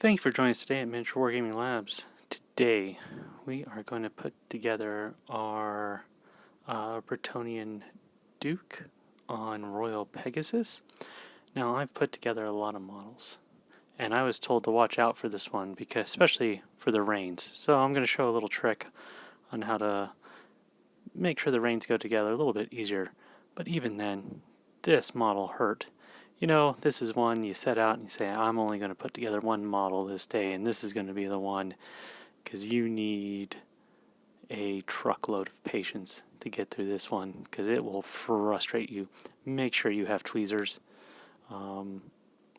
Thank you for joining us today at Miniature Wargaming Labs. Today we are going to put together our Bretonnian Duke on Royal Pegasus. Now I've put together a lot of models and I was told to watch out for this one because especially for the reins. So I'm going to show a little trick on how to make sure the reins go together a little bit easier. But even then, this model hurt. You know, this is one you set out and you say, I'm only going to put together one model this day, and this is going to be the one, because you need a truckload of patience to get through this one, because it will frustrate you. Make sure you have tweezers,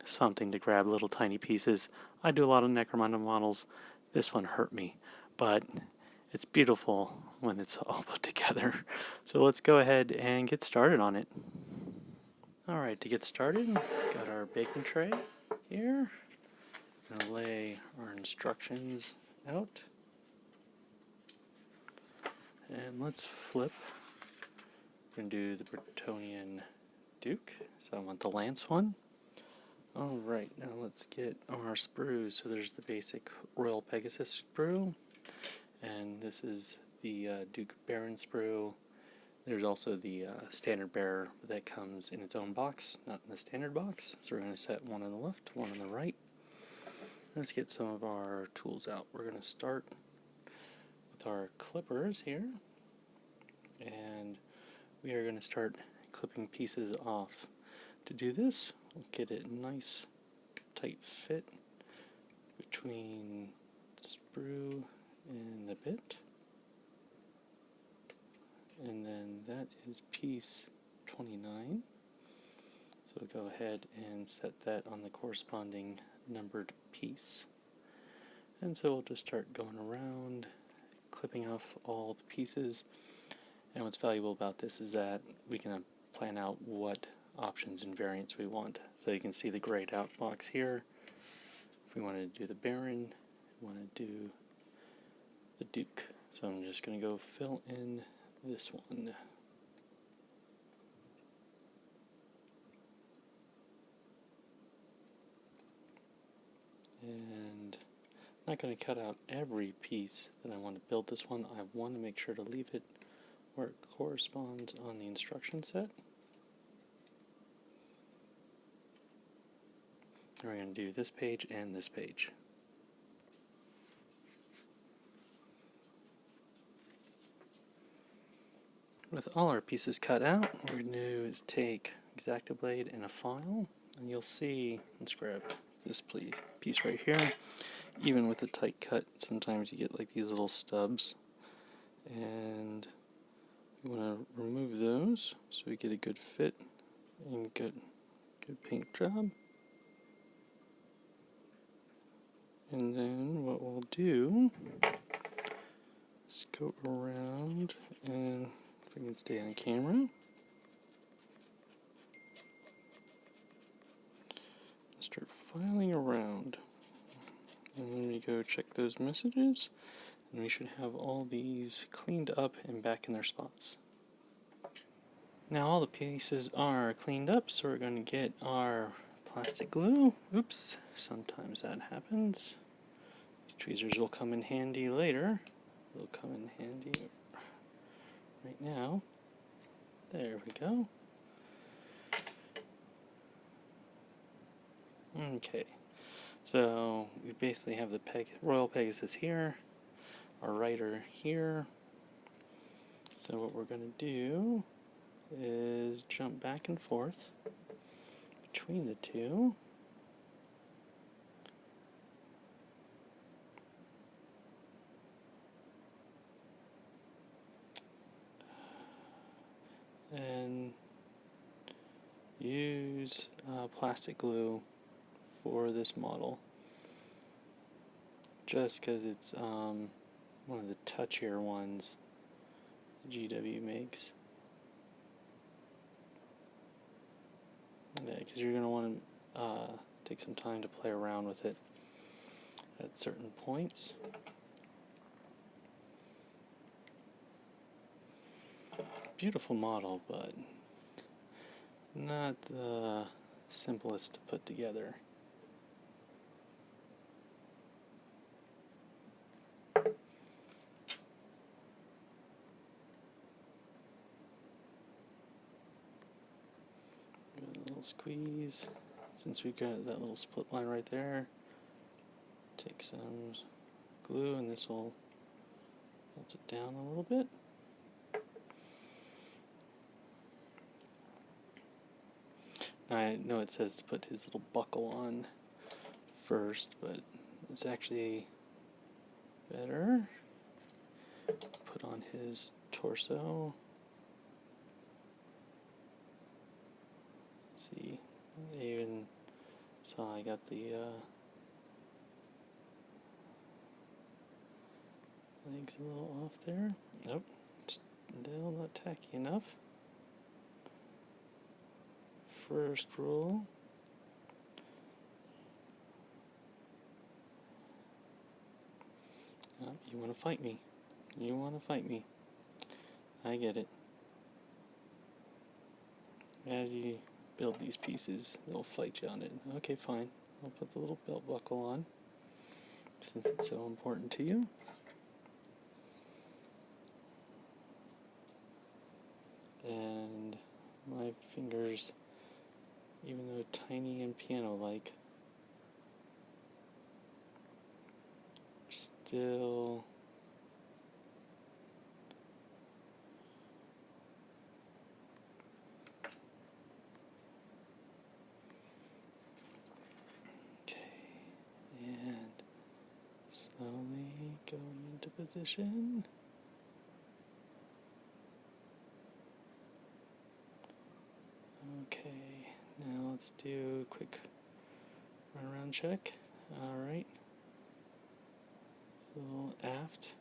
something to grab little tiny pieces. I do a lot of Necromunda models. This one hurt me, but it's beautiful when it's all put together. So let's go ahead and get started on it. Alright, to get started, got our baking tray here. I'm going to lay our instructions out. And let's flip. We're going to do the Bretonnian Duke, so I want the lance one. Alright, now let's get our sprues. So there's the basic Royal Pegasus sprue, and this is the Duke Baron sprue. There's also the standard bearer that comes in its own box, not in the standard box. So we're going to set one on the left, one on the right. Let's get some of our tools out. We're going to start with our clippers here. And we are going to start clipping pieces off. To do this, we'll get it nice, tight fit between the sprue and the bit. And then that is piece 29. So go ahead and set that on the corresponding numbered piece. And so we'll just start going around, clipping off all the pieces. And what's valuable about this is that we can plan out what options and variants we want. So you can see the grayed out box here. If we want to do the Baron, we want to do the Duke. So I'm just going to go fill in this one. And I'm not going to cut out every piece that I want to build this one. I want to make sure to leave it where it corresponds on the instruction set. And we're going to do this page and this page. With all our pieces cut out, what we're going to do is take X-Acto blade and a file, and you'll see, let's grab this piece right here. Even with a tight cut, sometimes you get like these little stubs, and you want to remove those so we get a good fit and good paint job. And then what we'll do is go around and if I can stay on camera. Start filing around. And then we go check those messages, and we should have all these cleaned up and back in their spots. Now all the pieces are cleaned up, so we're going to get our plastic glue. Oops, sometimes that happens. These tweezers will come in handy later. They'll come in handy right now. There we go. Okay, so we basically have the Royal Pegasus here, our rider here. So what we're going to do is jump back and forth between the two. And use plastic glue for this model, just because it's one of the touchier ones GW makes. Yeah, because you're going to want to take some time to play around with it at certain points. Beautiful model, but not the simplest to put together. squeeze. Since we've got that little split line right there, take some glue and this will melt it down a little bit. Now I know it says to put his little buckle on first, but it's actually better put on his torso. Let's see, I even saw I got the legs a little off there. Nope, still not tacky enough. First rule. Oh, you want to fight me. You want to fight me. I get it. As you build these pieces, they'll fight you on it. Okay, fine. I'll put the little belt buckle on since it's so important to you. And my fingers, even though tiny and piano-like, still okay, and slowly going into position. Okay, now let's do a quick run around check. Alright, a little aft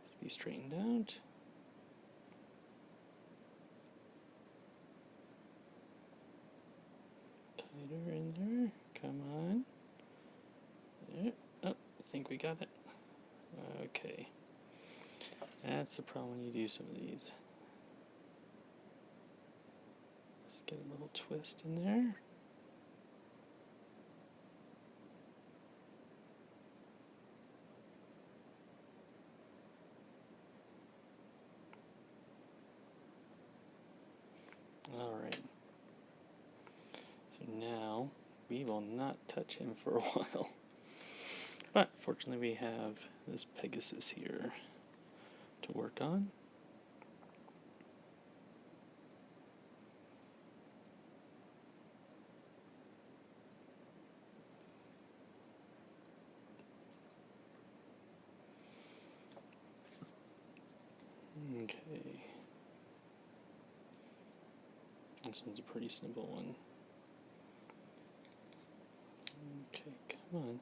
has to be straightened out. Tighter in there, come on. There. Oh, I think we got it. Okay, that's the problem when you do some of these. Let's get a little twist in there. Alright, so now we will not touch him for a while. But fortunately we have this Pegasus here to work on. Okay. This one's a pretty simple one. Okay, come on.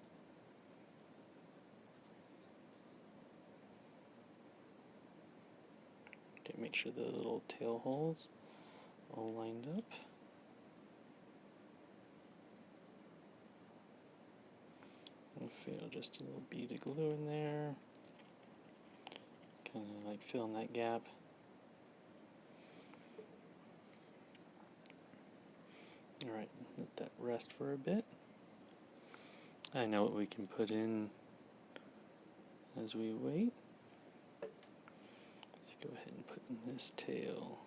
Okay, make sure the little tail holes all lined up. And feel just a little bead of glue in there. Kind of like fill in that gap. Alright, let that rest for a bit. I know what we can put in as we wait. Let's go ahead and put in this tail.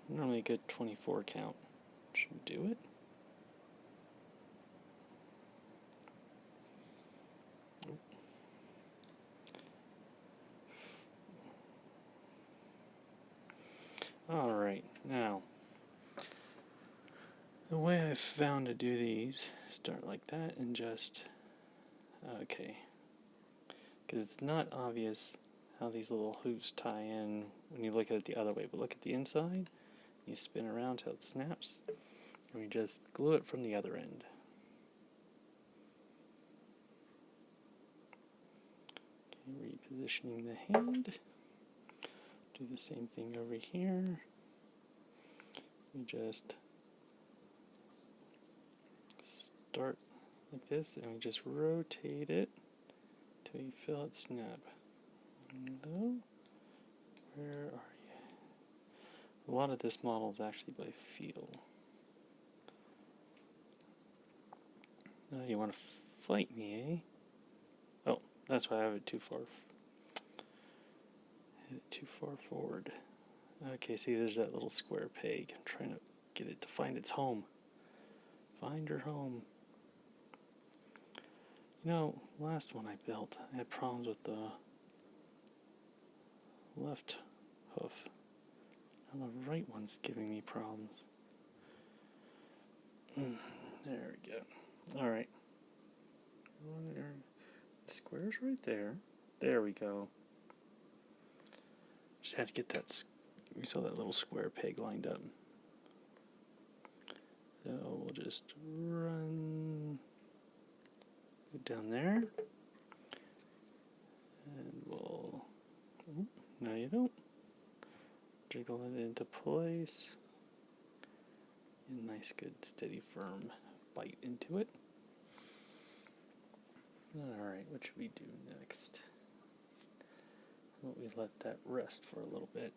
Normally a good 24 count should do it. Alright, now, the way I've found to do these, start like that and just, okay, because it's not obvious how these little hooves tie in when you look at it the other way, but look at the inside, you spin around till it snaps, and we just glue it from the other end. Okay, repositioning the hand. Do the same thing over here. We just start like this and we just rotate it till you feel it snap. Hello? Where are you? A lot of this model is actually by feel. You want to fight me, eh? Oh, that's why I have it too far. Hit it too far forward. Okay, see, there's that little square peg. I'm trying to get it to find its home. Find your home. You know, last one I built, I had problems with the left hoof. Now the right one's giving me problems. There we go. Alright. The square's right there. There we go. Just had to get that. You saw that little square peg lined up. So we'll just run down there. And we'll. No, you don't. Jiggle it into place. A nice, good, steady, firm bite into it. Alright, what should we do next? Well, we let that rest for a little bit.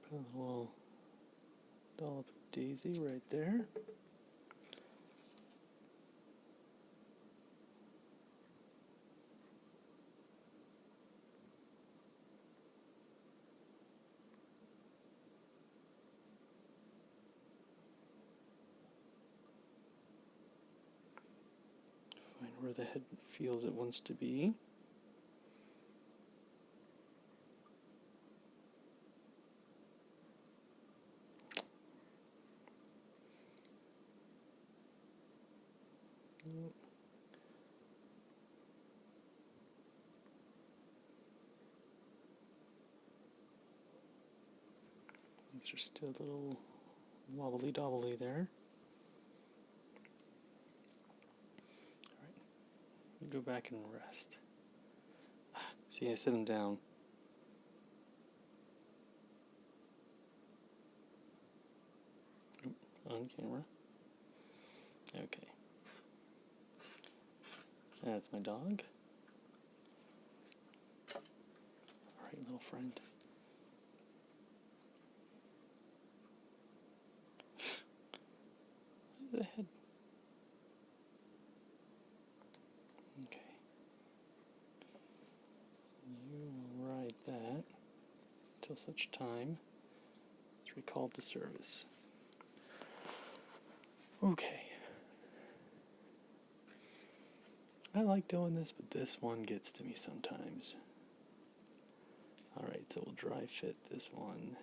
Put a little dollop of daisy right there. Find where the head feels it wants to be. It's just a little wobbly dobbly there. Alright, go back and rest. See, I set him down. On camera. Okay. That's my dog. Alright, little friend. The head. Okay. You will ride that until such time as recalled to service. Okay. I like doing this, but this one gets to me sometimes. Alright, so we'll dry fit this one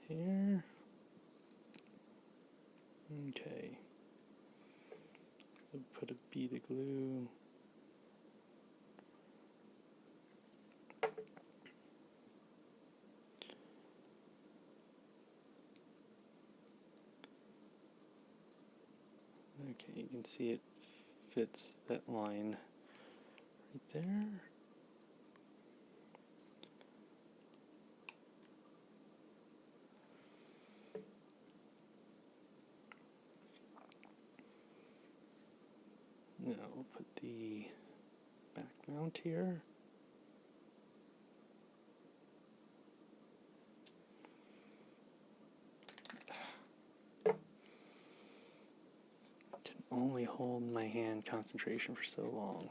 here. Okay. We'll put a bead of glue. Okay, you can see it fits that line right there. Now we'll put the back mount here. Can only hold my hand concentration for so long.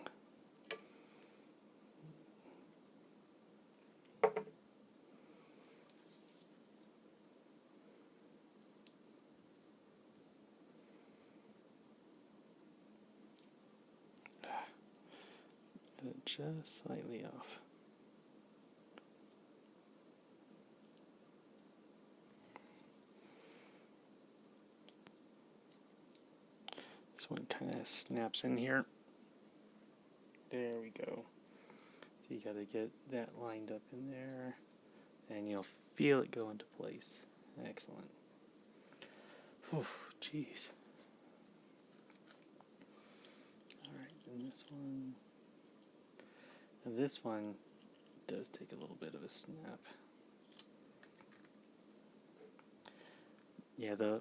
Just slightly off. This one kind of snaps in here. There we go. So you got to get that lined up in there, and you'll feel it go into place. Excellent. Whew, jeez. Alright, and this one. Now this one does take a little bit of a snap. Yeah, the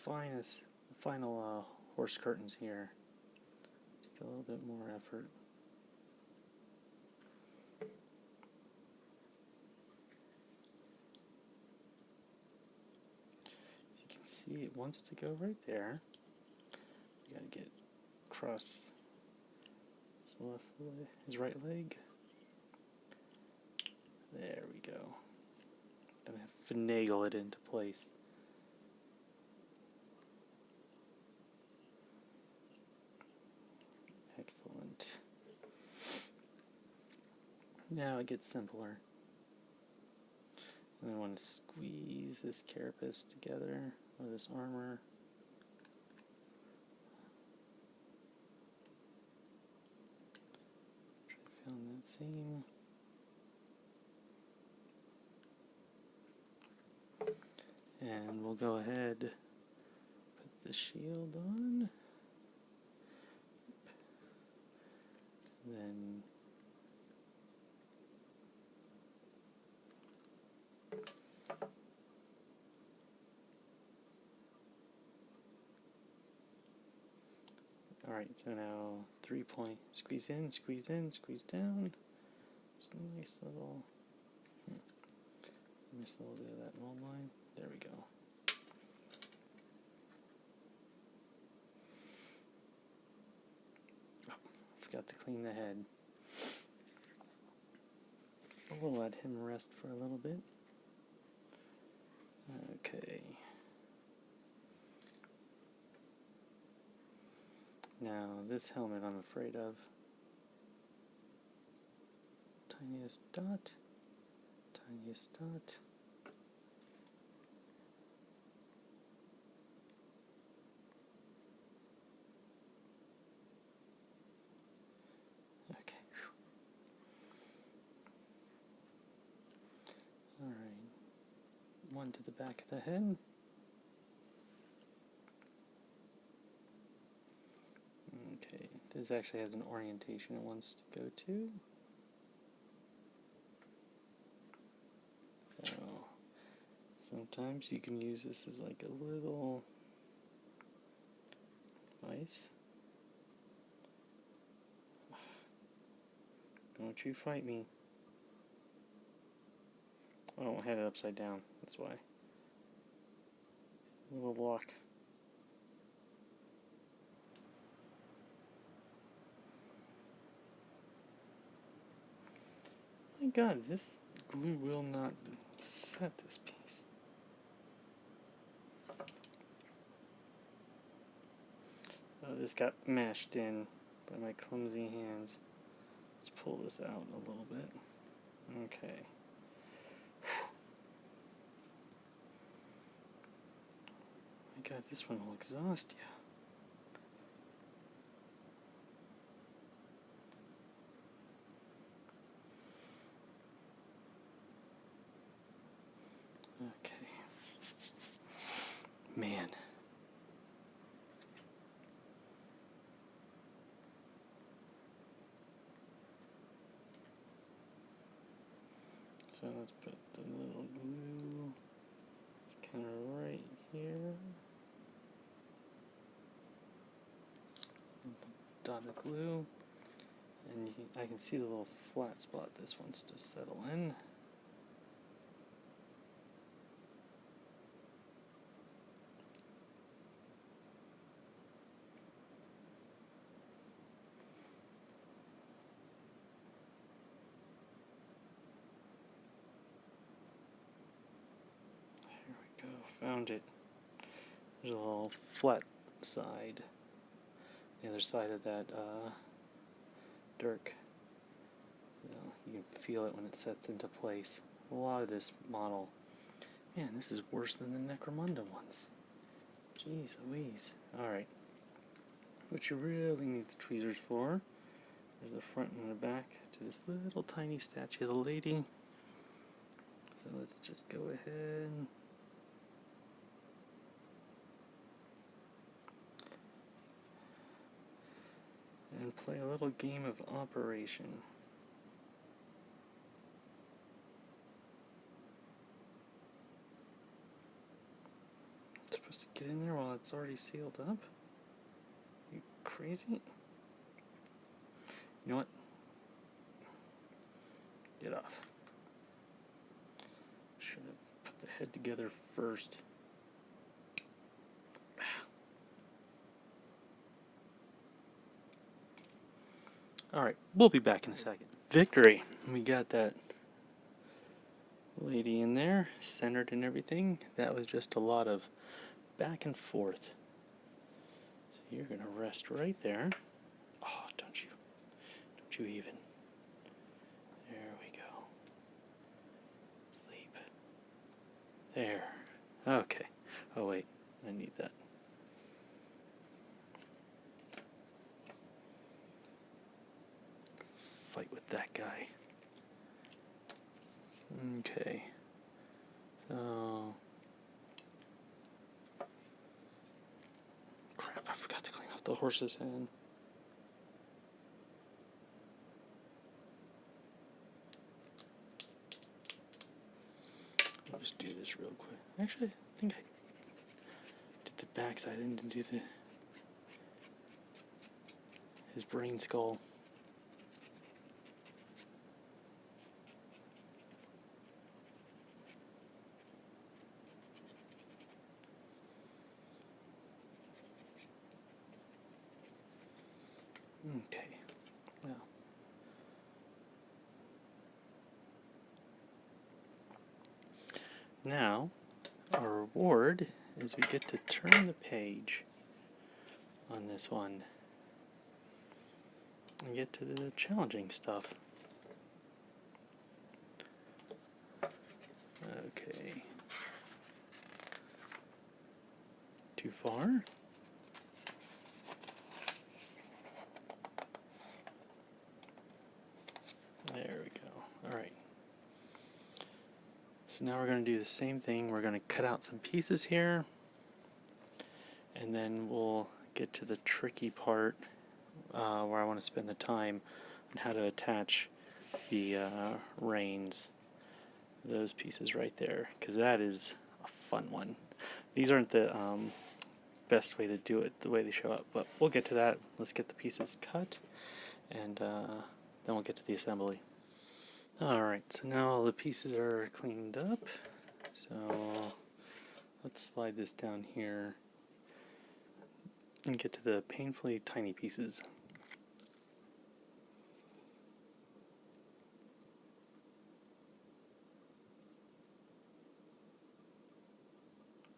final horse curtains here take a little bit more effort. As you can see, it wants to go right there. You gotta get across his right leg. There we go. Gonna finagle it into place. Excellent. Now it gets simpler. And I want to squeeze this carapace together, or this armor. Try to fill in that seam. And we'll go ahead, put the shield on. Then alright, so now 3-point, squeeze in, squeeze down. Just a nice little bit of that mold line. There we go. Oh, forgot to clean the head. We'll let him rest for a little bit. Okay. Now, this helmet I'm afraid of. Tiniest dot. Tiniest dot. Okay. Alright. One to the back of the head. Okay, this actually has an orientation it wants to go to. So, sometimes you can use this as like a little device. Don't you fight me. I don't have it upside down, that's why. A little lock. My God, this glue will not set this piece. Oh, this got mashed in by my clumsy hands. Let's pull this out a little bit. Okay. My God, this one will exhaust you. Okay. Man. So let's put the little glue. It's kind of right here. Dot of glue. And I can see the little flat spot this wants to settle in. Found it. There's a little flat side. The other side of that dirk. You can feel it when it sets into place. A lot of this model. Man, this is worse than the Necromunda ones. Jeez Louise. Alright. What you really need the tweezers for is the front and the back to this little tiny statue of the lady. So let's just go ahead. And play a little game of operation. It's supposed to get in there while it's already sealed up? You crazy? You know what? Get off. Should have put the head together first. Alright, we'll be back in a second. Victory! We got that lady in there, centered and everything. That was just a lot of back and forth. So you're going to rest right there. Oh, don't you even. There we go. Sleep. There. Okay. Oh wait, I need that. Fight with that guy. Okay. So... crap, I forgot to clean off the horse's head. I'll just do this real quick. Actually, I think I did the backside. I didn't do his brain skull. Okay. Well. Now, our reward is we get to turn the page on this one and get to the challenging stuff. Okay. Too far? There we go. Alright. So now we're going to do the same thing. We're going to cut out some pieces here, and then we'll get to the tricky part where I want to spend the time on how to attach the reins, those pieces right there, because that is a fun one. These aren't the best way to do it the way they show up, but we'll get to that. Let's get the pieces cut, and then we'll get to the assembly. Alright, so now all the pieces are cleaned up, so let's slide this down here and get to the painfully tiny pieces.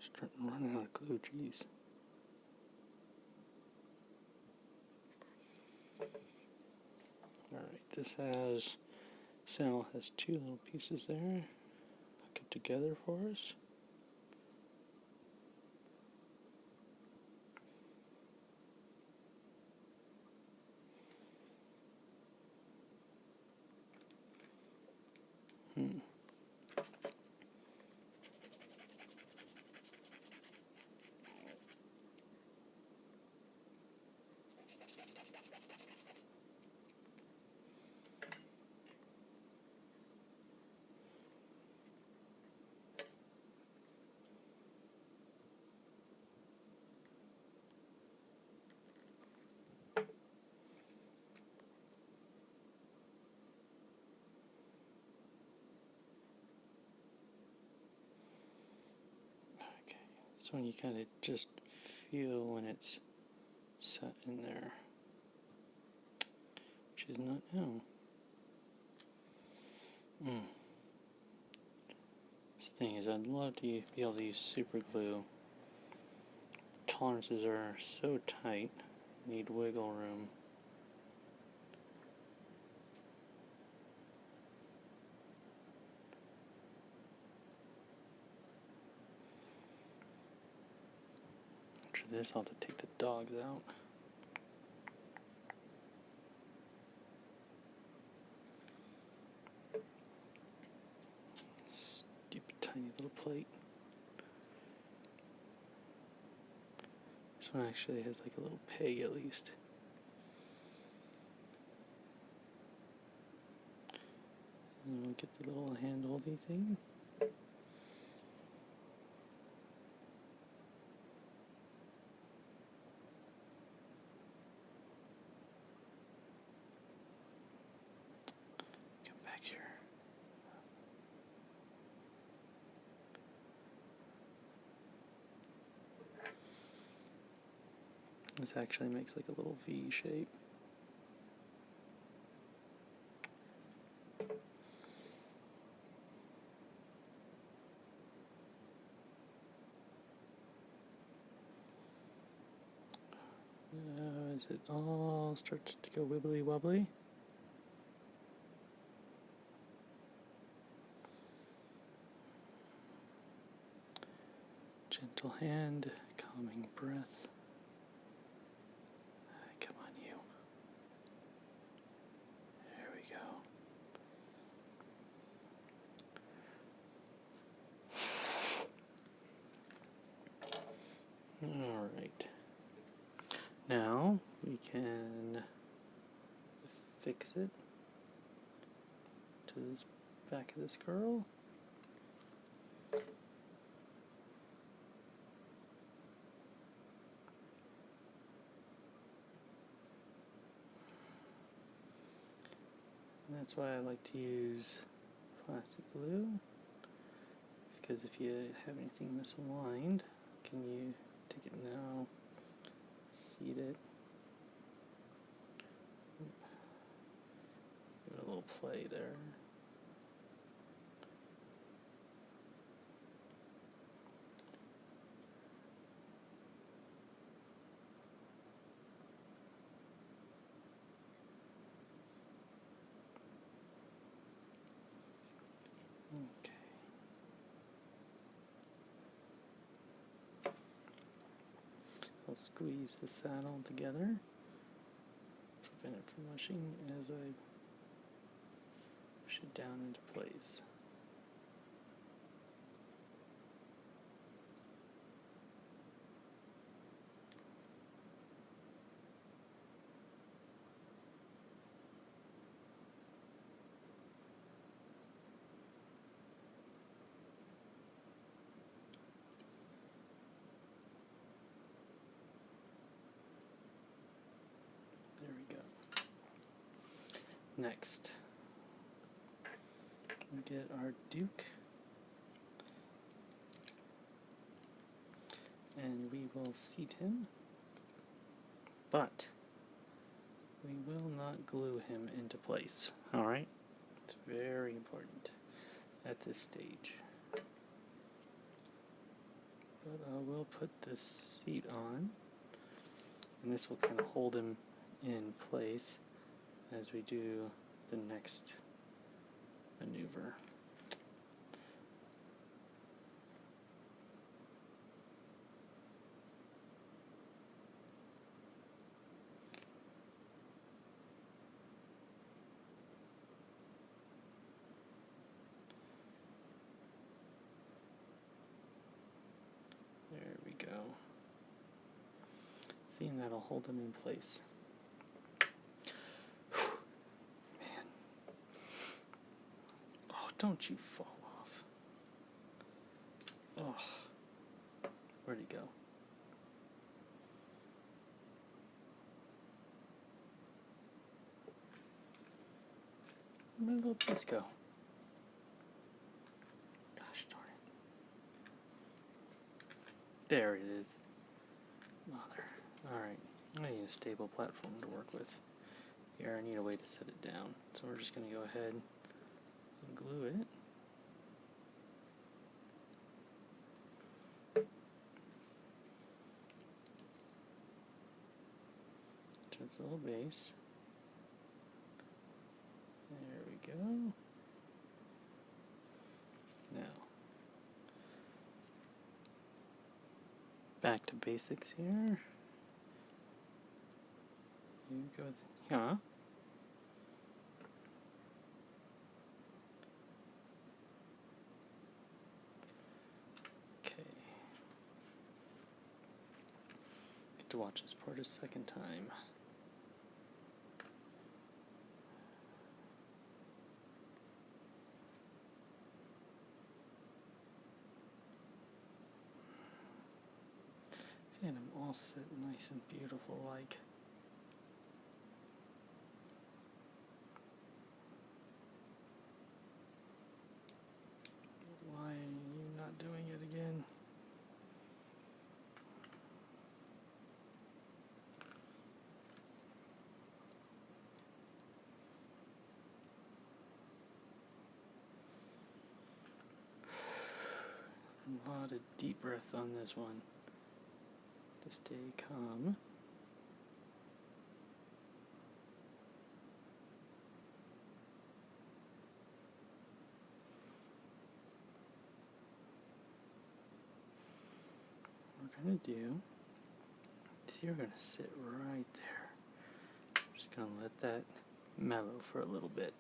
Starting to run out of glue, jeez. Alright, this saddle has two little pieces there. Hook it together for us. This one you kind of just feel when it's set in there, which is not now. The thing is, I'd love to be able to use super glue. Tolerances are so tight, need wiggle room. After this, I'll have to take the dogs out. Stupid tiny little plate. This one actually has like a little peg at least. And we'll get the little handholdy thing. Come back here. This actually makes like a little V shape. As it all starts to go wibbly wobbly. Gentle hand, calming breath. Come on, you. There we go. All right. Now we can fix it to this back of this girl. And that's why I like to use plastic glue. It's because if you have anything misaligned, can you take it now, seat it, give it a little play there. Okay. I'll squeeze the saddle together, prevent it from mushing as I push it down into place. There we go. Next, we get our Duke, and we will seat him, but we will not glue him into place. Alright? It's very important at this stage. But I will put this seat on, and this will kind of hold him in place as we do the next maneuver. There we go. See, and that'll hold him in place. Man. Oh, don't you fall off. Oh. Where'd he go? Where'd my little piece go? Gosh darn it. There it is. Mother. Alright, I need a stable platform to work with. Here, I need a way to set it down. So we're just going to go ahead and glue it. To its little base. There we go. Now, back to basics here. You go, yeah. Okay. Get to watch this part a second time. See, and I'm all set nice and beautiful like. Why are you not doing it again? a lot of deep breath on this one to stay calm. What we're going to do is you're going to sit right there. I'm just going to let that mellow for a little bit.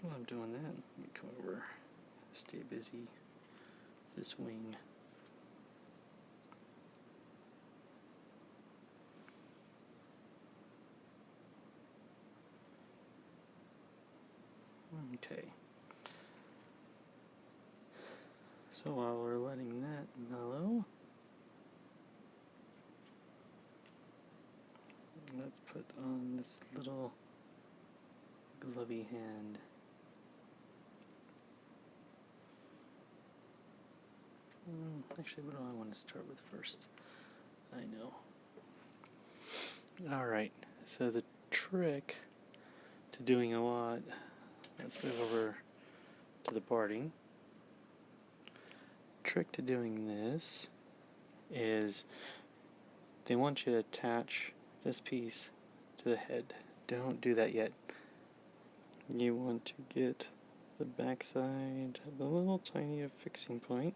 While I'm doing that, let me come over, stay busy this wing. Okay. So while we're letting that mellow, let's put on this little glovey hand. Actually, what do I want to start with first? I know. Alright, so the trick to doing a lot, let's move over to the barding. Trick to doing this is they want you to attach this piece to the head. Don't do that yet. You want to get the backside, the little tiny fixing point,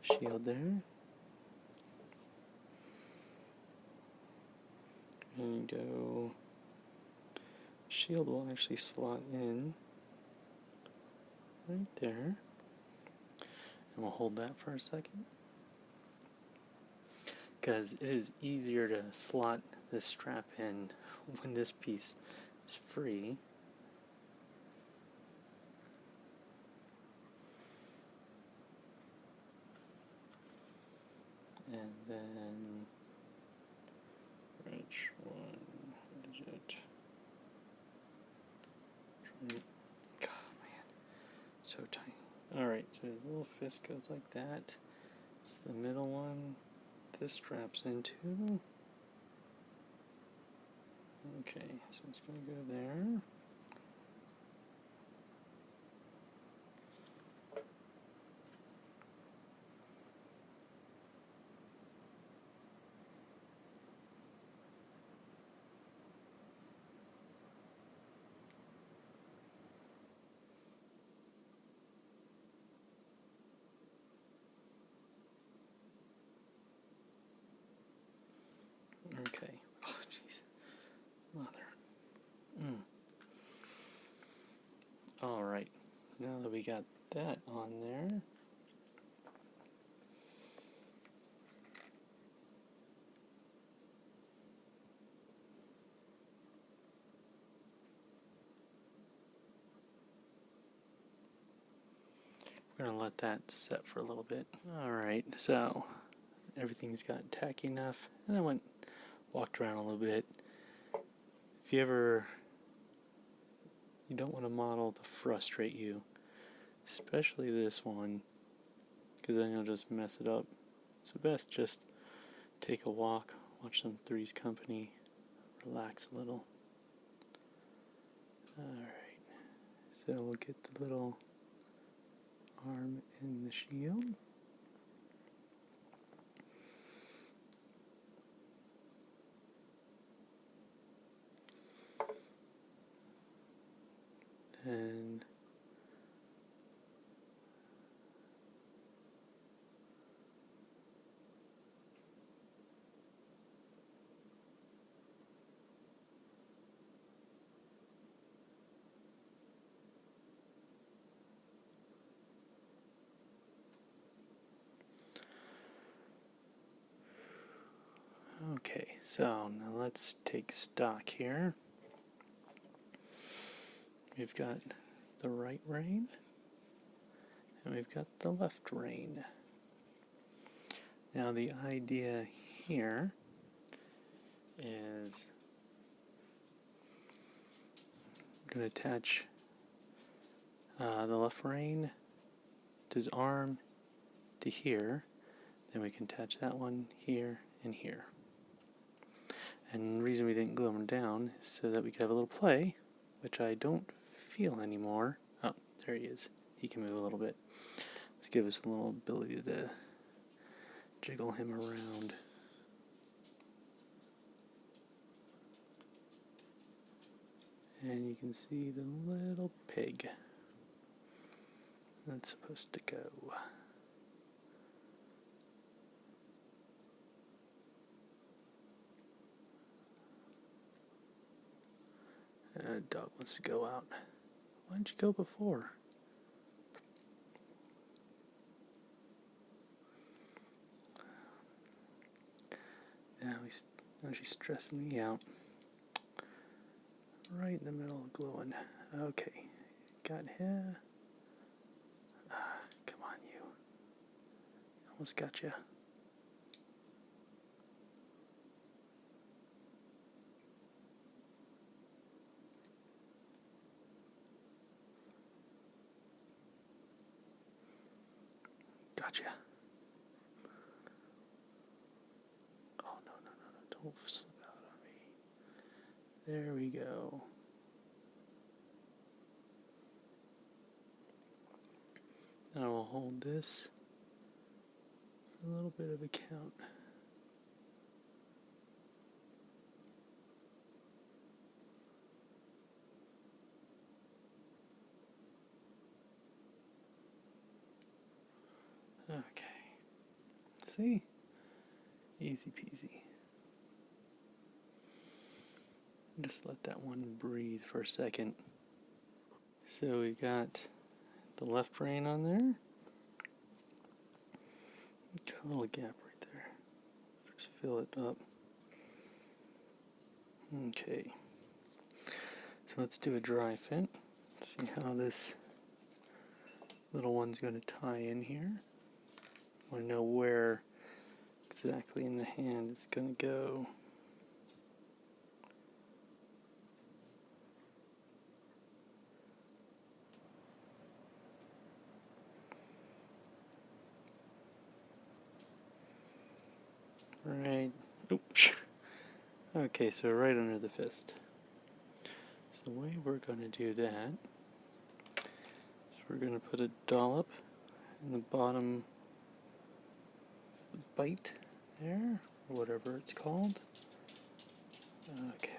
shield there, and go, shield will actually slot in right there, and we'll hold that for a second, because it is easier to slot this strap in when this piece is free. And then wrench one digit. God, man, so tiny. Alright, so the little fist goes like that. It's the middle one. This straps into. Okay, so it's going to go there. Okay. Oh, jeez. Mother. Alright. Now that we got that on there, we're going to let that set for a little bit. Alright, so everything's got tacky enough, and I walked around a little bit. If you don't want a model to frustrate you, especially this one, because then you'll just mess it up. So best just take a walk, watch some Three's Company, relax a little. Alright, so we'll get the little arm in the shield. Then okay, so now let's take stock here. We've got the right rein, and we've got the left rein. Now the idea here is I'm going to attach the left rein to his arm to here, then we can attach that one here and here. And the reason we didn't glue them down is so that we could have a little play, which I don't feel anymore. Oh, there he is. He can move a little bit. Let's give us a little ability to jiggle him around. And you can see the little pig that's supposed to go. Dog wants to go out. Why didn't you go before? Now she's stressing me out. Right in the middle of glowing. Okay, got him. Come on, you. Almost got you. Gotcha. Oh, no. Don't slip out on me. There we go. Now we'll hold this for a little bit of a count. Okay. See? Easy peasy. Just let that one breathe for a second. So we got the left rein on there. Got a little gap right there. Just fill it up. Okay. So let's do a dry fit. See how this little one's going to tie in here. I want to know where exactly in the hand it's going to go. Right. Oops. Okay, so right under the fist. So the way we're going to do that is we're going to put a dollop in the bottom of the bite there, or whatever it's called. Okay.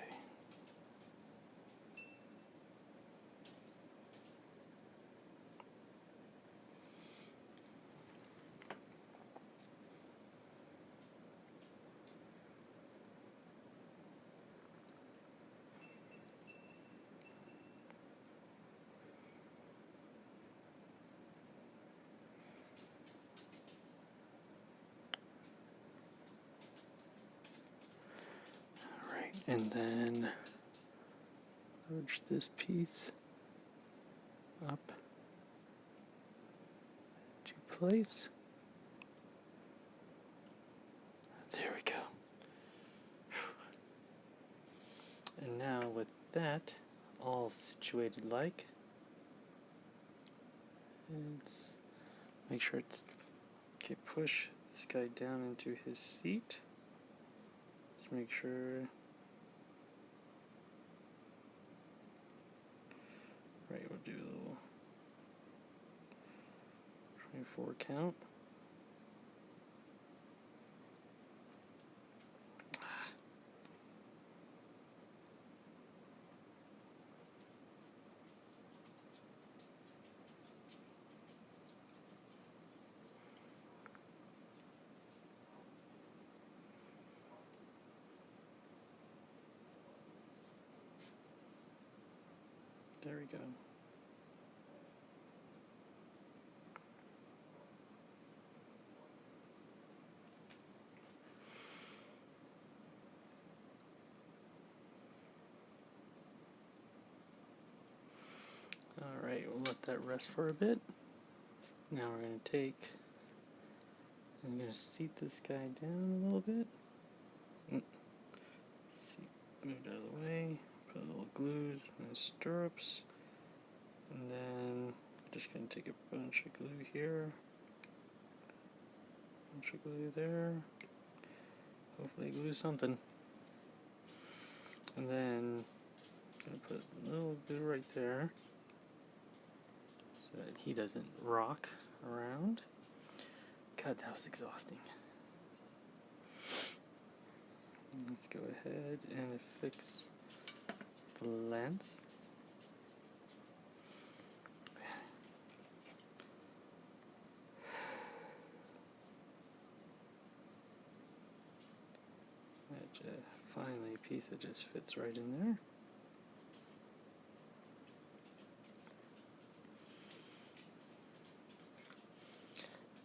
And then merge this piece up to place. There we go. And now with that all situated like, make sure it's okay. Push this guy down into his seat. Just make sure. Right, we'll do a little 24 count. There we go. Alright, we'll let that rest for a bit. Now we're going to I'm going to seat this guy down a little bit. Seat moved out of the way. Put a little glue in his stirrups. And then I'm just going to take a bunch of glue here. Bunch of glue there. Hopefully glue something. And then I'm going to put a little glue right there so that he doesn't rock around. God, that was exhausting. Let's go ahead and fix the lens. Finally, a piece that just fits right in there.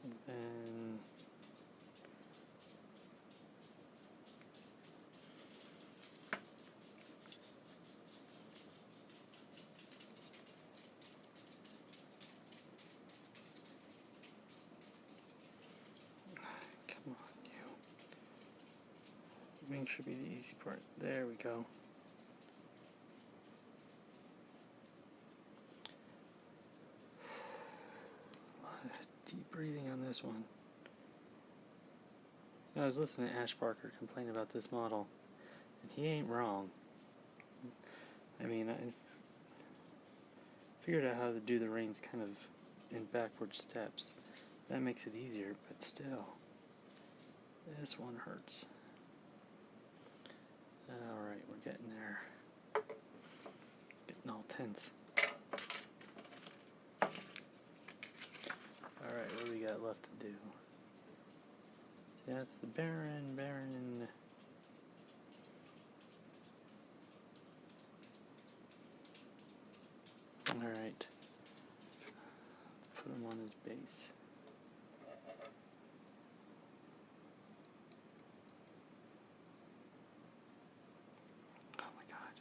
And then come on, you. Wing should be the easy part. There we go. A lot of deep breathing on this one. I was listening to Ash Barker complain about this model, and he ain't wrong. I mean, I figured out how to do the reins kind of in backward steps. That makes it easier, but still, this one hurts. Alright, we're getting there. Getting all tense. Alright, what do we got left to do? That's the Baron. Alright. Put him on his base. Oh my god.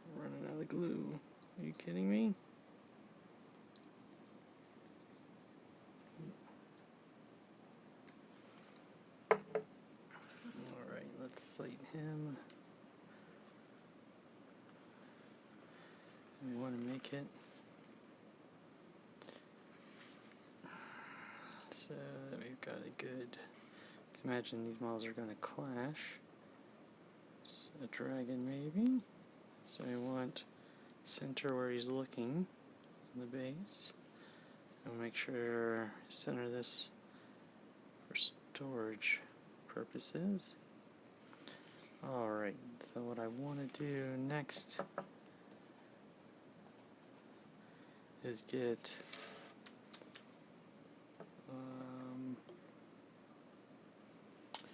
I'm running out of glue. Are you kidding me? Alright, let's slate him. We want to make it so that we've got a good, imagine these models are going to clash. It's a dragon maybe, so I want center where he's looking on the base. I'll make sure center this for storage purposes. Alright, so what I want to do next is get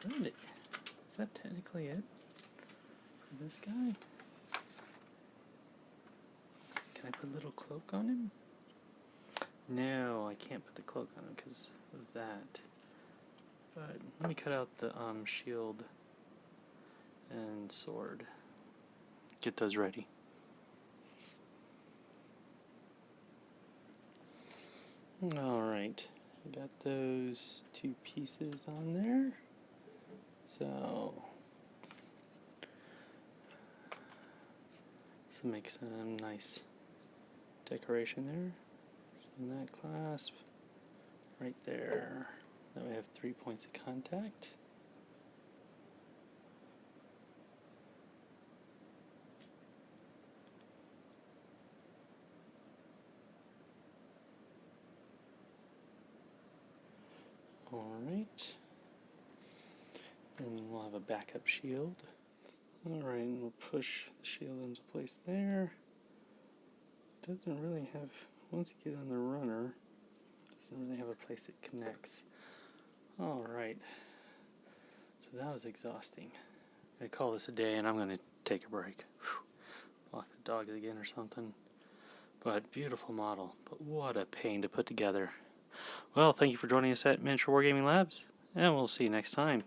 is that technically it for this guy? Can I put a little cloak on him? No, I can't put the cloak on him because of that. But let me cut out the shield and sword. Get those ready. Alright, I got those two pieces on there. So this will make some nice decoration there. In that clasp, right there. Now we have 3 points of contact. Alright. And we'll have a backup shield. Alright, and we'll push the shield into place there. Doesn't really have, once you get on the runner, doesn't really have a place it connects. Alright. So that was exhausting. I call this a day and I'm going to take a break. Whew. Walk the dogs again or something. But beautiful model. But what a pain to put together. Well, thank you for joining us at Miniature Wargaming Labs, and we'll see you next time.